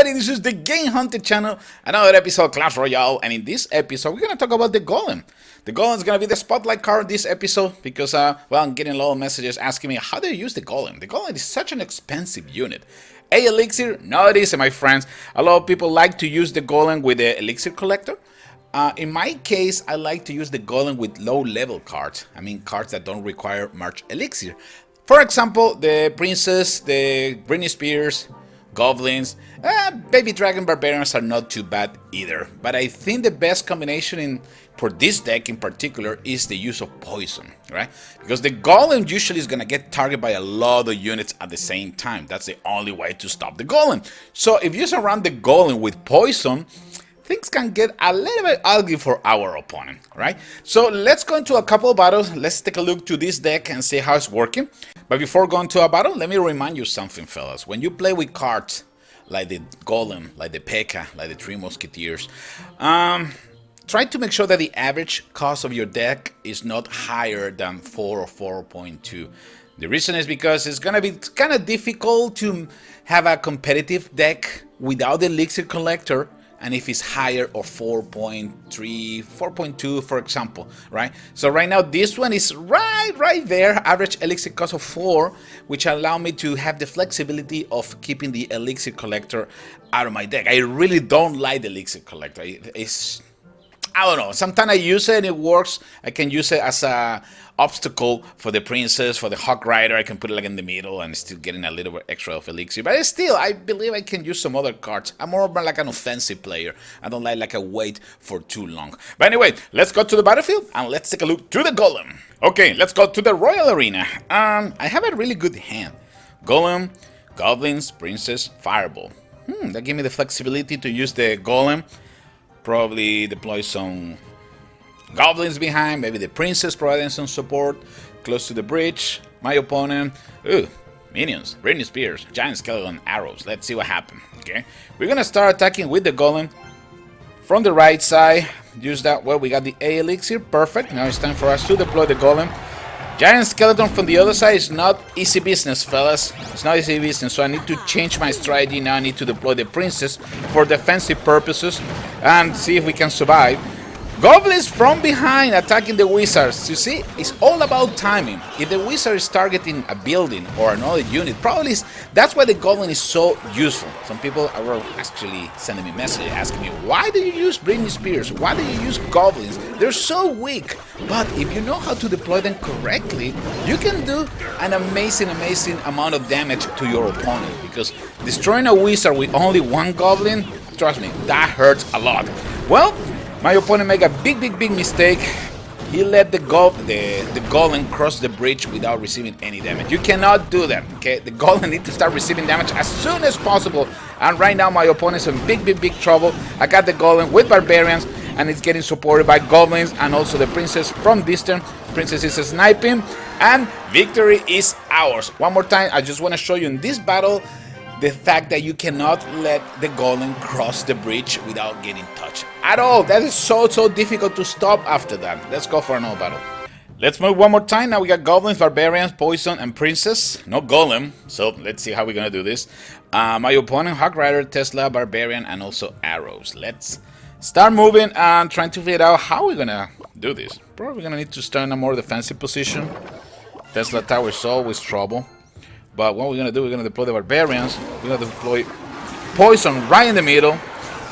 everybody, this is the Game Hunter channel, another episode of Clash Royale, and in this episode we're going to talk about the Golem. The Golem is going to be the spotlight card this episode because, well, I'm getting a lot of messages asking me how do you use the Golem. The Golem is such an expensive unit. Elixir? No, it isn't, my friends. A lot of people like to use the Golem with the Elixir collector. In my case, I like to use the Golem with low-level cards. I mean, cards that don't require much Elixir. For example, the Princess, the Britney Spears, Goblins, Baby Dragon Barbarians are not too bad either. But I think the best combination for this deck in particular is the use of Poison, right? Because the Golem usually is going to get targeted by a lot of units at the same time. That's the only way to stop the Golem. So if you surround the Golem with Poison, things can get a little bit ugly for our opponent, right? So let's go into a couple of battles. Let's take a look to this deck and see how it's working. But before going to a battle, let me remind you something, fellas. When you play with cards like the Golem, like the P.E.K.K.A., like the Three Musketeers, try to make sure that the average cost of your deck is not higher than 4 or 4.2. The reason is because it's going to be kind of difficult to have a competitive deck without the Elixir Collector. And if it's higher or 4.3, 4.2, for example, right? So right now, this one is right there, average elixir cost of 4, which allow me to have the flexibility of keeping the elixir collector out of my deck. I really don't like the elixir collector. It's, I don't know, sometimes I use it and it works. I can use it as a obstacle for the princess, for the Hawk Rider. I can put it like in the middle and still getting a little bit extra of elixir. But still, I believe I can use some other cards. I'm more of like an offensive player. I don't like a wait for too long. But anyway, let's go to the battlefield and let's take a look to the Golem. Okay, let's go to the Royal Arena. I have a really good hand. Golem, Goblins, Princess, Fireball. That gave me the flexibility to use the Golem. Probably deploy some Goblins behind, maybe the Princess providing some support, close to the bridge. My opponent, minions, Britney Spears, Giant Skeleton, arrows. Let's see what happens, okay? We're gonna start attacking with the Golem from the right side. Use that, well, we got the A Elixir, perfect. Now it's time for us to deploy the Golem. Giant Skeleton from the other side is not easy business, fellas. It's not easy business, so I need to change my strategy. Now I need to deploy the Princess for defensive purposes and see if we can survive. Goblins from behind attacking the Wizards. You see, it's all about timing. If the Wizard is targeting a building or another unit, probably that's why the Goblin is so useful. Some people are actually sending me messages asking me, why do you use Britney Spears? Why do you use Goblins? They're so weak. But if you know how to deploy them correctly, you can do an amazing amount of damage to your opponent. Because destroying a Wizard with only one Goblin, trust me, that hurts a lot. Well, my opponent made a big mistake. He let the Golem cross the bridge without receiving any damage. You cannot do that, okay? The Golem needs to start receiving damage as soon as possible. And right now my opponent's in big trouble. I got the Golem with Barbarians and it's getting supported by Goblins and also the Princess from distance. Princess is sniping and victory is ours. One more time, I just want to show you in this battle the fact that you cannot let the Golem cross the bridge without getting touched at all. That is so difficult to stop after that. Let's go for another battle. Let's move one more time. Now we got Goblins, Barbarians, Poison, and Princess. No Golem, so let's see how we're gonna do this. My opponent, Hawk Rider, Tesla, Barbarian, and also arrows. Let's start moving and trying to figure out how we're gonna do this. Probably gonna need to start in a more defensive position. Tesla Tower is always trouble. But what we're going to do, we're going to deploy the Barbarians. We're going to deploy Poison right in the middle.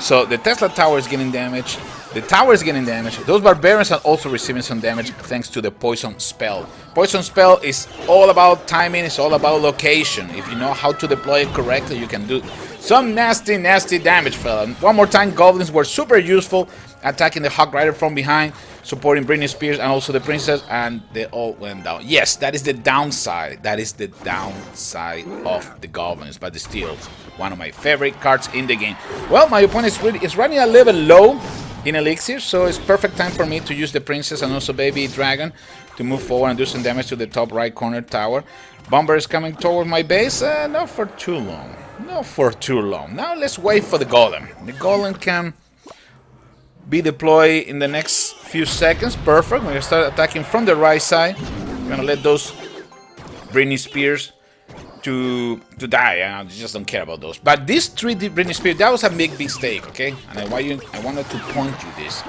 So the Tesla Tower is getting damage. The tower is getting damage. Those Barbarians are also receiving some damage thanks to the Poison spell. Poison spell is all about timing. It's all about location. If you know how to deploy it correctly, you can do some nasty damage, fella. One more time, Goblins were super useful, attacking the Hawk Rider from behind, supporting Britney Spears and also the Princess, and they all went down. Yes, that is the downside. That is the downside of the Goblins, but still one of my favorite cards in the game. Well, my opponent is running a little low in Elixir, so it's perfect time for me to use the Princess and also Baby Dragon to move forward and do some damage to the top right corner tower. Bomber is coming toward my base. Not for too long. Not for too long. Now let's wait for the Golem. The Golem can be deployed in the next few seconds. Perfect. We're going to start attacking from the right side. We're going to let those Britney Spears to die. I just don't care about those. But this 3D Britney Spears, that was a big mistake, okay? And I wanted to point you this.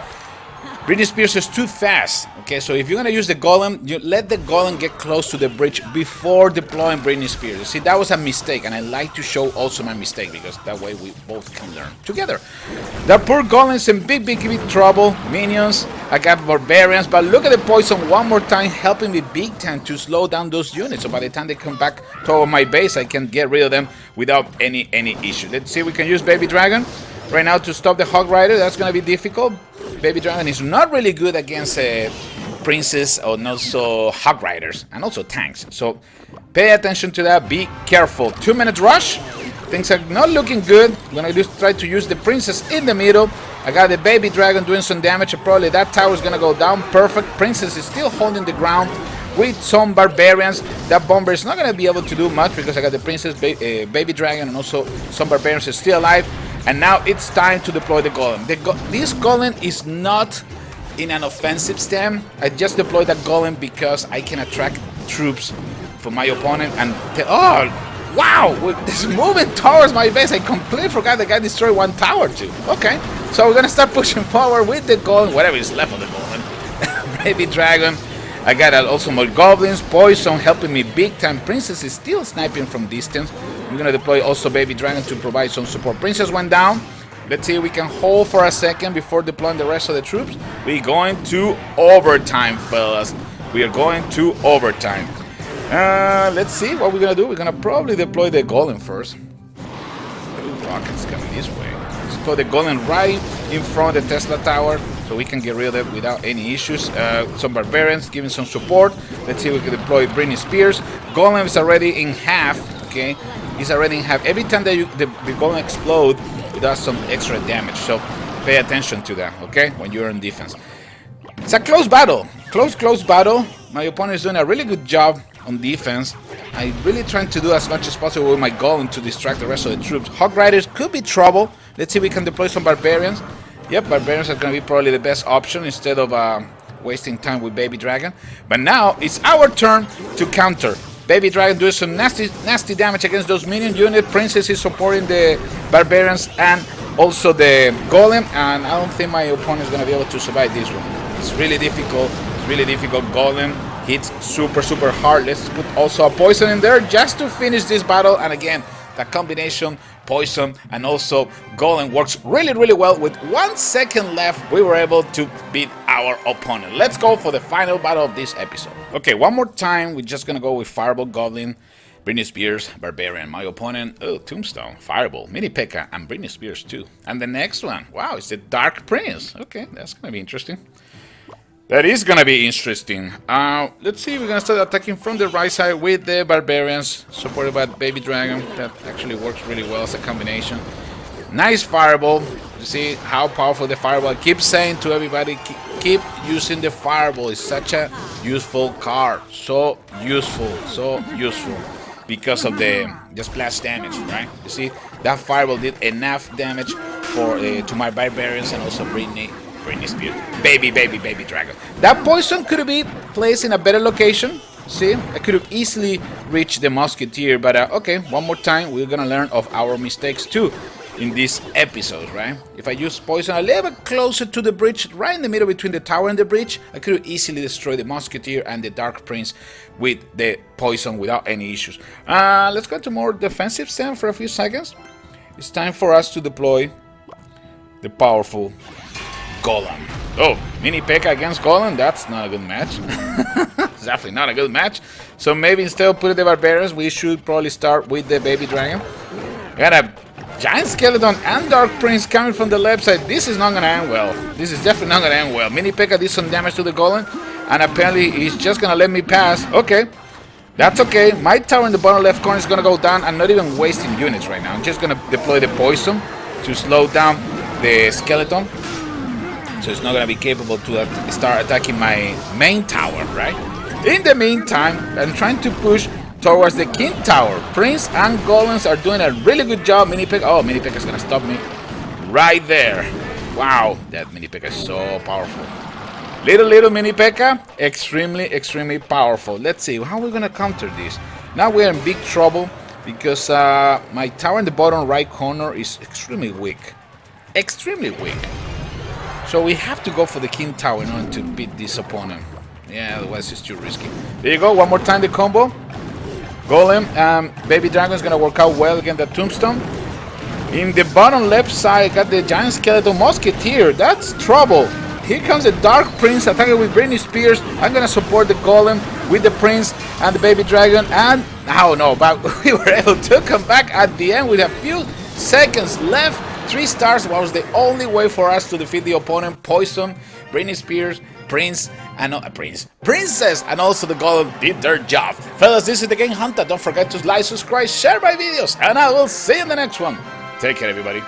Britney Spears is too fast, okay? So if you're gonna use the Golem, you let the Golem get close to the bridge before deploying Britney Spears. You see, that was a mistake, and I like to show also my mistake because that way we both can learn together. The poor Golem's in big trouble. Minions, I got Barbarians, but look at the poison one more time, helping me big time to slow down those units. So by the time they come back toward my base, I can get rid of them without any issue. Let's see, we can use Baby Dragon right now to stop the Hog Rider. That's gonna be difficult. Baby Dragon is not really good against Princess and also Hog Riders and also tanks. So pay attention to that. Be careful. 2 minutes rush. Things are not looking good. I'm gonna just try to use the Princess in the middle. I got the Baby Dragon doing some damage. Probably that tower is gonna go down. Perfect. Princess is still holding the ground with some Barbarians. That Bomber is not gonna be able to do much because I got the Princess, Baby Dragon, and also some Barbarians is still alive. And now it's time to deploy the Golem. This Golem is not in an offensive stand. I just deployed that Golem because I can attract troops from my opponent. And oh, wow! With this moving towards my base, I completely forgot the guy destroyed one tower too. Okay, so we're gonna start pushing forward with the Golem, whatever is left of the Golem. Baby Dragon. I got also more Goblins, Poison helping me big time. Princess is still sniping from distance. I'm gonna deploy also Baby Dragon to provide some support. Princess went down. Let's see if we can hold for a second before deploying the rest of the troops. We're going to overtime, fellas. We are going to overtime. Let's see what we're gonna do. We're gonna probably deploy the Golem first. The rockets coming this way. Let's deploy the Golem right in front of the Tesla Tower, so we can get rid of it without any issues. Some Barbarians giving some support. Let's see if we can deploy Britney Spears. Golem is already in half, okay? He's already in half. Every time that the Golem explodes, it does some extra damage. So pay attention to that, okay? When you're in defense. It's a close battle. Close battle. My opponent is doing a really good job on defense. I'm really trying to do as much as possible with my Golem to distract the rest of the troops. Hog Riders could be trouble. Let's see if we can deploy some Barbarians. Yep, Barbarians are going to be probably the best option instead of wasting time with Baby Dragon. But now it's our turn to counter. Baby Dragon doing some nasty damage against those minion units. Princess is supporting the Barbarians and also the Golem. And I don't think my opponent is going to be able to survive this one. It's really difficult. It's really difficult. Golem hits super hard. Let's put also a Poison in there just to finish this battle. And again, that combination, Poison and also Golem works really well. With 1 second left, we were able to beat our opponent. Let's go for the final battle of this episode. Okay, one more time. We're just gonna go with Fireball, Goblin, Britney Spears, Barbarian. My opponent, oh, Tombstone, Fireball, Mini P.E.K.K.A, and Britney Spears too. And the next one, wow, it's the Dark Prince. Okay, that's gonna be interesting. That is gonna be interesting. Let's see, we're gonna start attacking from the right side with the Barbarians, supported by Baby Dragon. That actually works really well as a combination. Nice Fireball. You see how powerful the Fireball. I keep saying to everybody, keep using the Fireball. It's such a useful card. So useful because of the splash damage, right? You see, that Fireball did enough damage for to my Barbarians and also Britney Spears. Baby Dragon. That Poison could be placed in a better location. See, I could have easily reached the Musketeer, but okay, one more time, we're gonna learn of our mistakes too in this episode, right? If I use Poison a little bit closer to the bridge, right in the middle between the tower and the bridge, I could have easily destroyed the Musketeer and the Dark Prince with the Poison without any issues. Let's go to more defensive stand for a few seconds. It's time for us to deploy the powerful Golem. Oh, Mini P.E.K.K.A against Golem? That's not a good match. It's definitely not a good match. So maybe instead of putting the Barbarians, we should probably start with the Baby Dragon. Got a Giant Skeleton and Dark Prince coming from the left side. This is not going to end well. This is definitely not going to end well. Mini P.E.K.K.A did some damage to the Golem, and apparently he's just going to let me pass. Okay, that's okay. My tower in the bottom left corner is going to go down. I'm not even wasting units right now. I'm just going to deploy the Poison to slow down the Skeleton, so it's not going to be capable to start attacking my main tower, right? In the meantime, I'm trying to push towards the King Tower. Prince and Golems are doing a really good job. Mini P.E.K.K.A, oh, Mini P.E.K.K.A is going to stop me right there. Wow, that Mini P.E.K.K.A is so powerful. Little Mini P.E.K.K.A, extremely powerful. Let's see, how are we going to counter this? Now we're in big trouble. because my tower in the bottom right corner is extremely weak. Extremely weak. So we have to go for the king tower in order to beat this opponent. Yeah, otherwise it's too risky. There you go, one more time the combo. Golem, Baby Dragon's gonna work out well against the tombstone. In the bottom left side, I got the giant skeleton musketeer. That's trouble. Here comes the Dark Prince attacking with Britney Spears. I'm gonna support the Golem with the Prince and the Baby Dragon. And oh no, but we were able to come back at the end with a few seconds left. 3 stars was the only way for us to defeat the opponent. Poison, Britney Spears, Prince, and Princess, and also the Golem did their job. Fellas, this is the Game Hunter. Don't forget to like, subscribe, share my videos, and I will see you in the next one. Take care, everybody.